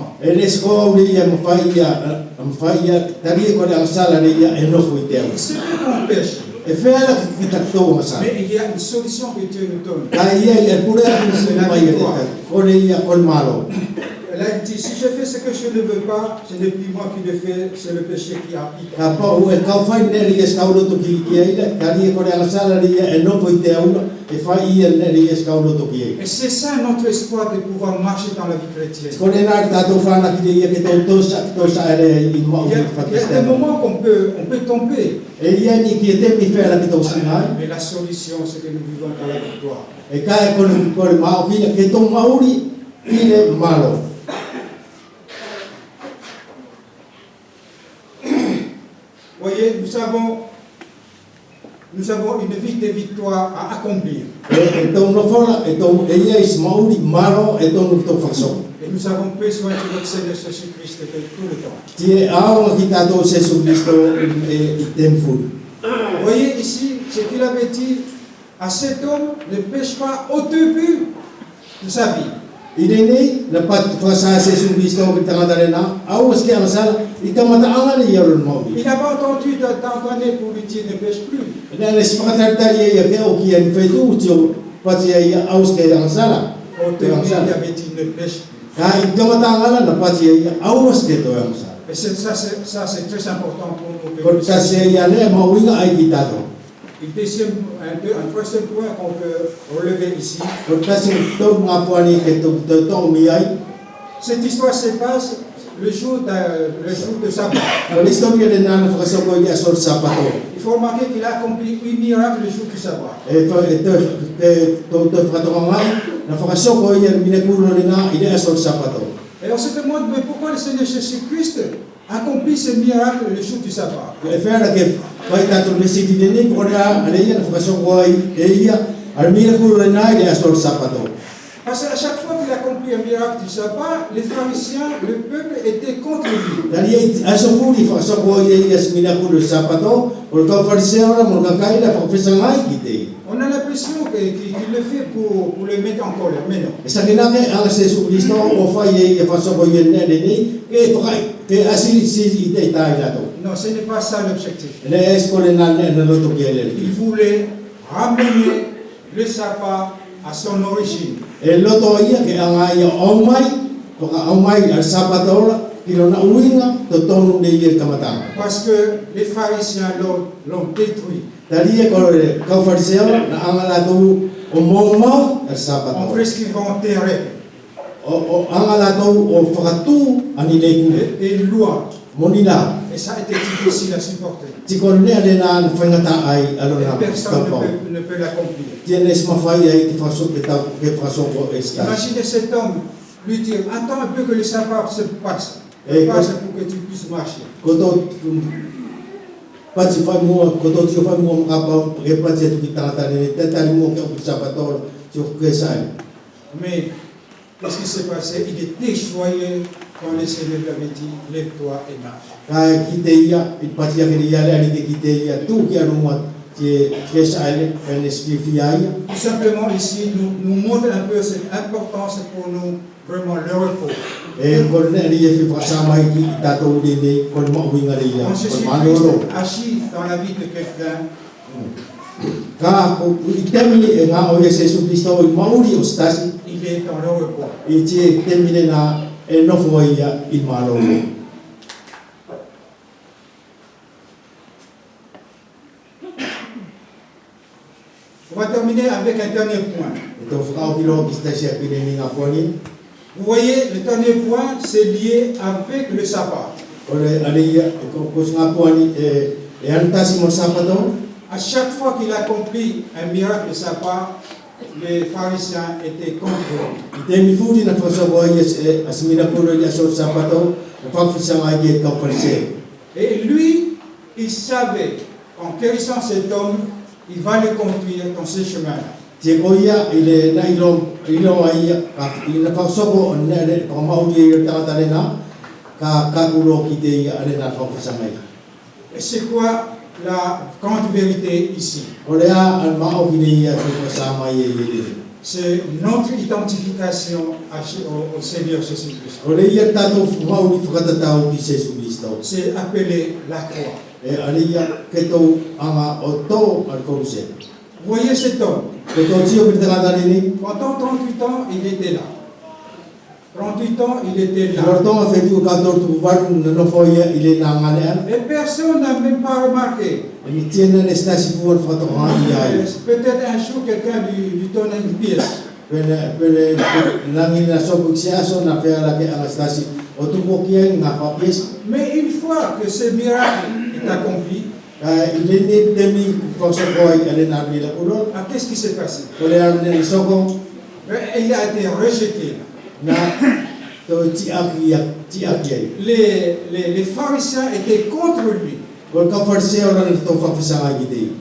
changement. C'est vrai qu'on pêche, mais il y a une solution que Dieu nous donne. Elle a dit, si je fais ce que je ne veux pas, ce n'est plus moi qui le fais, c'est le péché qui habite. Et c'est ça notre espoir de pouvoir marcher dans la vie chrétienne. Il y a des moments qu'on peut tomber. Mais la solution, c'est que nous vivons dans la victoire. Voyez, nous avons une vie de victoire à accomplir. Et nous avons besoin de notre Seigneur Jésus-Christ tout le temps. Vous voyez ici, ce qu'il avait dit à cet homme, ne pêche pas au début de sa vie. Il n'a pas entendu d'entendre pour lui dire ne pêche plus. Au début, il avait dit ne pêche plus. Et ça c'est très important pour nous. Un troisième point qu'on peut relever ici. Cette histoire se passe le jour de sabbat. Il faut remarquer qu'il a accompli 8 miracles le jour du sabbat. Et on se demande mais pourquoi le Seigneur Jésus-Christ accomplit ce miracle le jour du sabbat. Parce qu'à chaque fois qu'il accomplit un miracle du sabbat, les pharisiens, le peuple était contre lui. On a l'impression qu'il le fait pour le mettre en colère, mais non. Non, ce n'est pas ça l'objectif. Il voulait ramener le sabbat à son origine. Parce que les pharisiens l'ont détruit. En prescrivant enterrer et loin. Et ça a été difficile à supporter. Et personne ne peut l'accomplir. Imaginez cet homme lui dire, attends un peu que le sabbat se passe pour que tu puisses marcher. Mais qu'est-ce qui s'est passé? Il était choyé quand le Seigneur lui avait dit, lève-toi et marche. Tout simplement ici, nous montre un peu cette importance pour nous, vraiment le repos. Quand Jésus-Christ agit dans la vie de quelqu'un, il est dans le repos. On va terminer avec un dernier point. Vous voyez, le dernier point, c'est lié avec le sabbat. À chaque fois qu'il accomplit un miracle de sabbat, les pharisiens étaient contre lui. Et lui, il savait qu'en guérissant cet homme, il va le conduire dans ce chemin. Et c'est quoi la grande vérité ici? c'est notre identification au Seigneur Jésus-Christ. O le ia tātou mauri whakatatau ki Jesu Kristo. C'est appelé la croix. E ale ia ke tau anga o tō al koruse. Vous voyez cet homme, Ke tō tio ki te ngata nini, pendant 38 ans, il était là. 38 ans, il était ki lor là. tonga whetu o kātou tu waru na nofo ia i le nā ngane an. Et personne n'a même pas remarqué. E mi tiena ne stasi fuan whakatoha i ai. Peut-être un jour, quelqu'un lui donne une pièce. Pele nangi na sopu ki se aso na whea lake anga stasi o tupo ki ai ngā whapies. Mais une fois que ce miracle est accompli, I le ni temi whakasoko ai ale nā mila kuro. qu'est-ce qui s'est passé? Ko le anu ne soko Il a été rejeté. na to ti aki ai. Les pharisiens étaient contre lui. Ko ka fariseo rana ki tō whakasanga ki te i.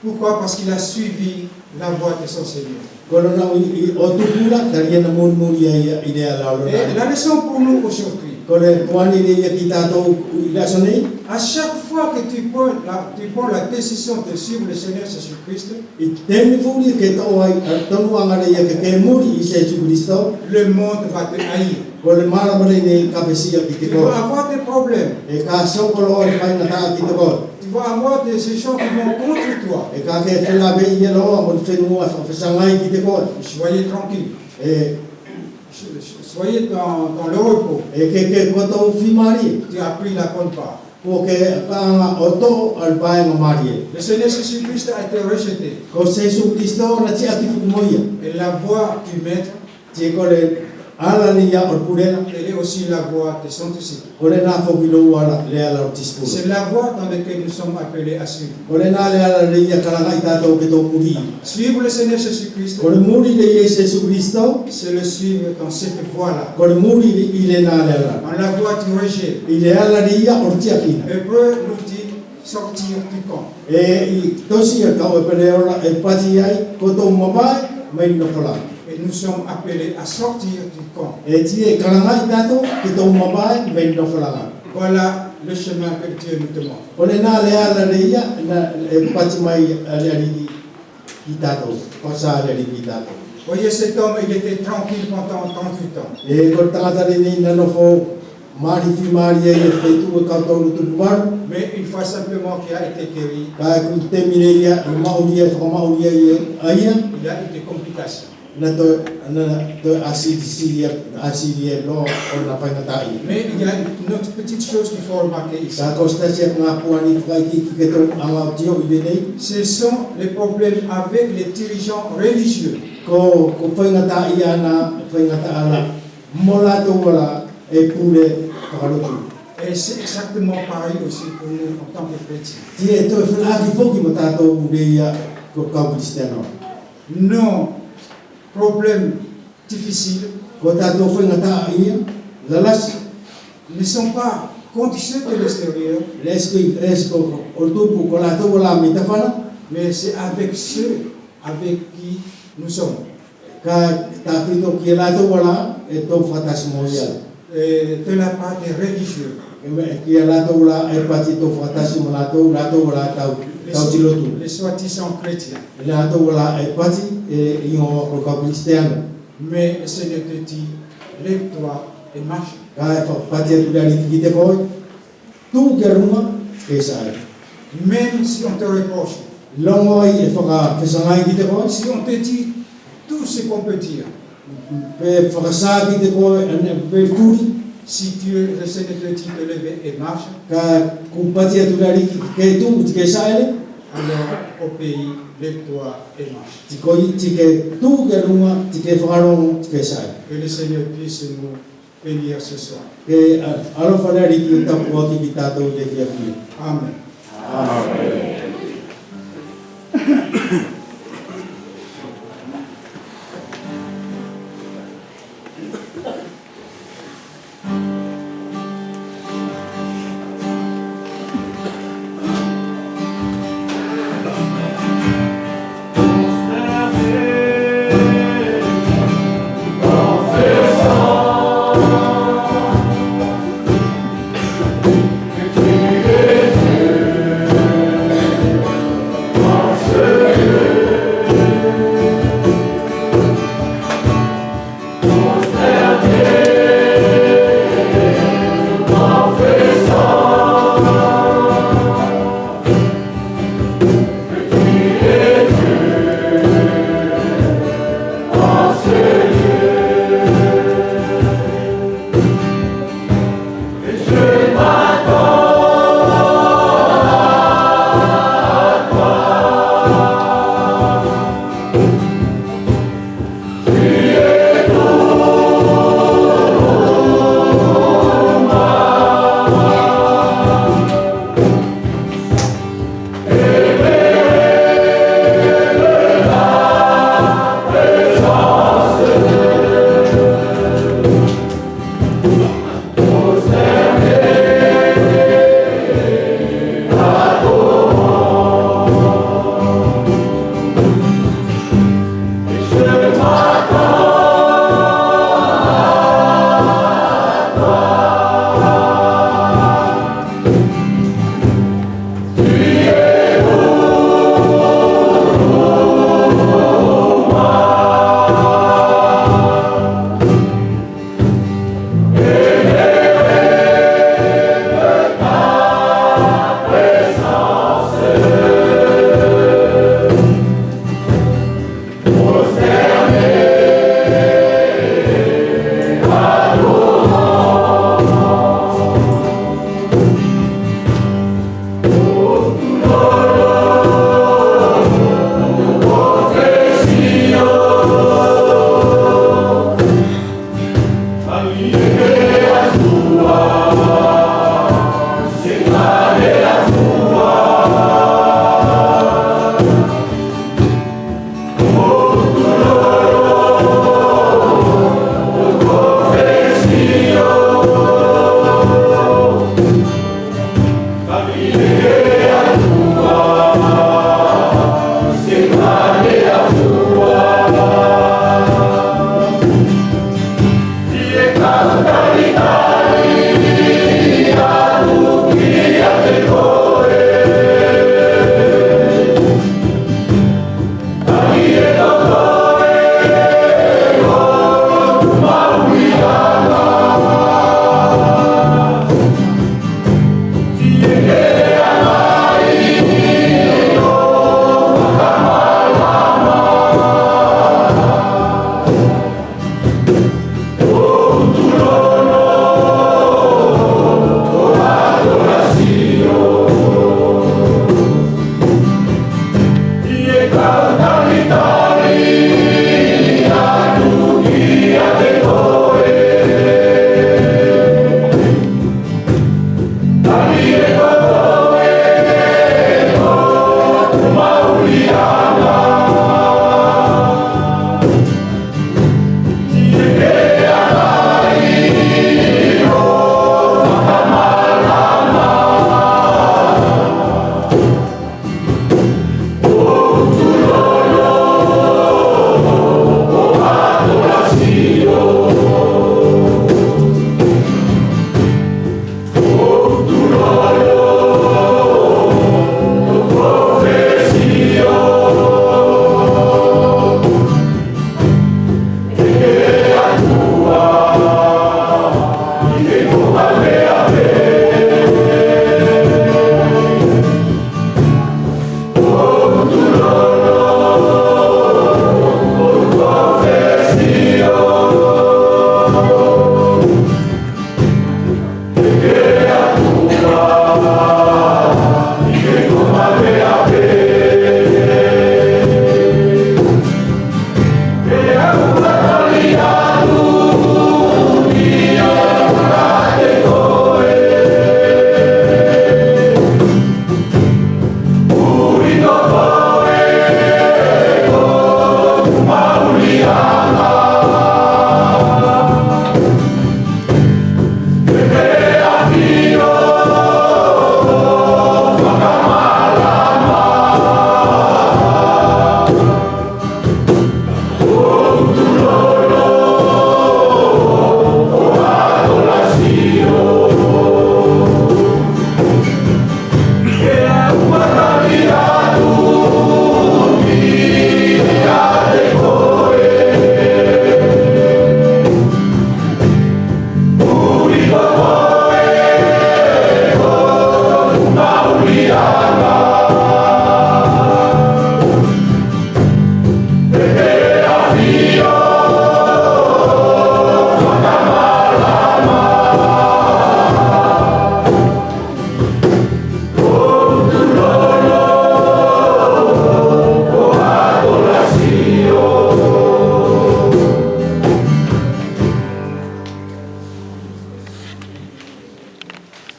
Pourquoi? Parce qu'il a suivi la voie de son Seigneur. Ko rana o tupura taria na muri ai i le ala o Et la leçon pour nous aujourd'hui, Ko le kuani le ia ki tātou i laso nei, à chaque fois que tu prends la décision de suivre le Seigneur Jésus-Christ, i temi furi ke tō ai tonu anga le ia ke muri i Jesu Kristo, le monde va te haïr. ko le marama nei kapesia ki Tu te vas ko. avoir des problèmes. E ka sokolo o whai na tā ki te ko. Tu vas avoir des gens qui vont contre toi. E ka ke whela be i loa mo te whenua whawhisangai ki te ko. Soyez tranquille. E Soyez dans le repos. ke koto whimari, Tu as pris la bonne part. ko ke paanga o tō al paenga marie. Le Seigneur Jésus-Christ a été rejeté. Ko Jesu Kristo na ti aki whukumoia. Et la voie du Maître, Te ko le ala le ia o purena, elle est aussi la voie de son disciple. ko le nā whokilo ala le ala o tispura. C'est la voie dans laquelle nous sommes appelés à suivre. Ko le nā le ala le ia karanga i tātou ke tō muri. Suivre le Seigneur Jésus-Christ, Ko le muri le ia Jesu Kristo, c'est le suivre dans cette voie-là. ko le muri i le nā le ala. Dans la voie du rejet. I le ala le ia o tiakina. Hébreu nous dit sortir du camp. E i tosi a kau e pere ora e pati ai, ko tō mapai, mai no kola. Et nous sommes appelés à sortir du camp. E ti e karanga i tātou, ki tō mapai, mai no kola. Voilà le chemin que Dieu nous demande. O le nā le ala le ia, na e pati mai le ariki ki tātou, kosa le ariki ki tātou. Voyez, cet homme, il était tranquille pendant 38 ans. E ko tangata le ni nano fo, mari fi mari e whetu e kautou rutu puaru, Mais une fois simplement qu'il a été guéri, ka e ku te mire ia, mauri e whakamauri e aia, il a eu des complications. na to asiri e lo o na whaingatai. Mais il y a une autre petite chose qu'il faut remarquer ici. Sa kostasia ngā puani whaiki ki ke tō anga o tio i venei, Ce sont les problèmes avec les dirigeants religieux. ko whaingatai ana, mola tō wala e pule whakarotu. Et c'est exactement pareil aussi pour nous en tant que chrétiens. Ti e tō whanaki whoki mo tātou ureia ko kau kristiano. Nos problèmes difficiles Ko tātou whaingatai ia, lalasi, ne sont pas contre ceux de l'extérieur, lesko o tupu ko lātou wala me tawhana, mais c'est avec ceux avec qui nous sommes. ka tāwhito ki e lātou wala e tō whatasi mo ia. De la part des religieux. Ki e lātou wala e pati tō whatasi mo lātou wala tau tilotu. Les soi-disant chrétiens. Lātou wala e pati e ingo o kau kristiano. Mais le Seigneur te dit, lève-toi et marche. Ka e whakapati atu rea riki ki te koi, tū ke runga ke sae. Même si on te reproche, Longo ai e whakawhesangai ki te koi, si on te dit tout ce qu'on peut dire, pe whakasā ki te koi, pe tūri, si Dieu, le Seigneur te dit de lever et marche, ka kupati atu rea riki ke tū, ke sae, alors au pays, lève-toi et marche. ti koi, ti ke tū ke runga, ti ke whakarongo, ti ke sae. Que le Seigneur puisse nous bénir ce soir. Ke alofa rea riki tapu aki ki tātou te kia pia. Amen. Que tu es Dieu. Wa